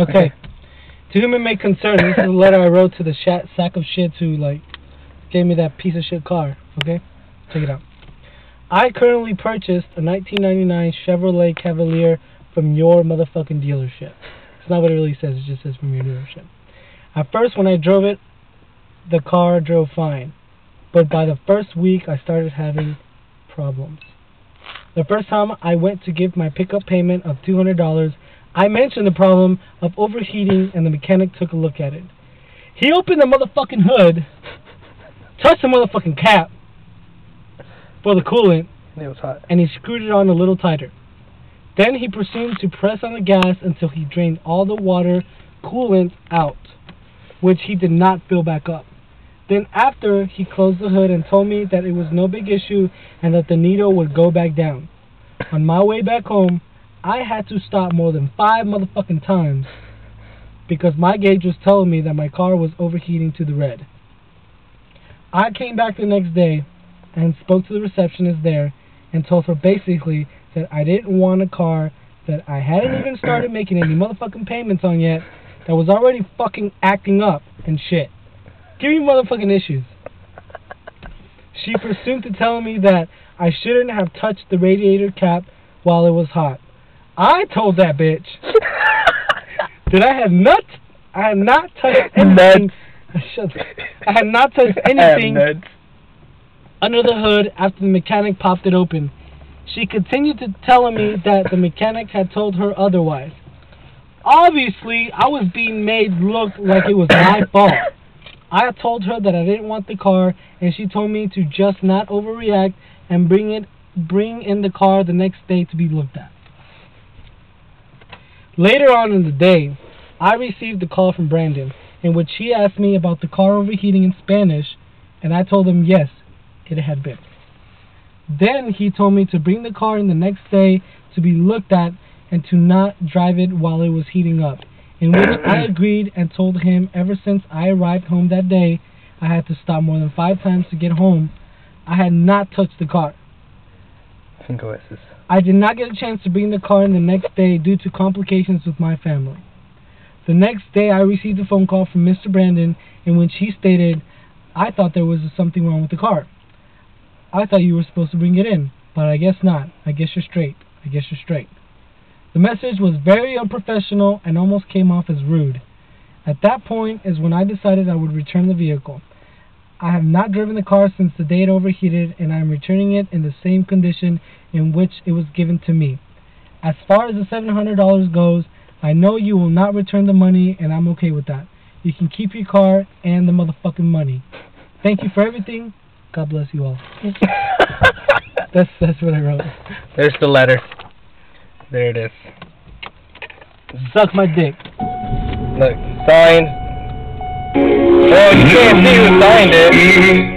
Okay. To whom it may concern, this is a letter I wrote to the sack of shits who, like, gave me that piece of shit car. Okay? Check it out. I currently purchased a 1999 Chevrolet Cavalier from your motherfucking dealership. It's not what it really says, it just says from your dealership. At first, when I drove it, the car drove fine. But by the first week, I started having problems. The first time I went to give my pickup payment of $200, I mentioned the problem of overheating, and the mechanic took a look at it. He opened the motherfucking hood, touched the motherfucking cap for the coolant, It was hot. and he screwed it on a little tighter. Then he proceeded to press on the gas until he drained all the water coolant out, which he did not fill back up. Then after, he closed the hood and told me that it was no big issue and that the needle would go back down. On my way back home, I had to stop more than 5 motherfucking times because my gauge was telling me that my car was overheating to the red. I came back the next day and spoke to the receptionist there and told her basically that I didn't want a car that I hadn't even started making any motherfucking payments on yet, that was already fucking acting up and shit. Give me motherfucking issues. She pursued to tell me that I shouldn't have touched the radiator cap while it was hot. I told that bitch that I had not touched anything. I had not touched anything under the hood after the mechanic popped it open. She continued to tell me that the mechanic had told her otherwise. Obviously, I was being made look like it was my fault. I told her that I didn't want the car, and she told me to just not overreact and bring in the car the next day to be looked at. Later on in the day, I received a call from Brandon, in which he asked me about the car overheating in Spanish, and I told him yes, it had been. Then he told me to bring the car in the next day to be looked at and to not drive it while it was heating up, in which I agreed and told him ever since I arrived home that day, I had to stop more than 5 times to get home. I had not touched the car. I did not get a chance to bring the car in the next day due to complications with my family. The next day I received a phone call from Mr. Brandon in which he stated, I thought there was something wrong with the car. I thought you were supposed to bring it in, but I guess not. I guess you're straight. I guess you're straight. The message was very unprofessional and almost came off as rude. At that point is when I decided I would return the vehicle. I have not driven the car since the day it overheated, and I am returning it in the same condition in which it was given to me. As far as the $700 goes, I know you will not return the money, and I'm okay with that. You can keep your car and the motherfucking money. Thank you for everything. God bless you all. That's what I wrote. There's the letter. There it is. Suck my dick. Look, signed. Well, you can't see who signed it.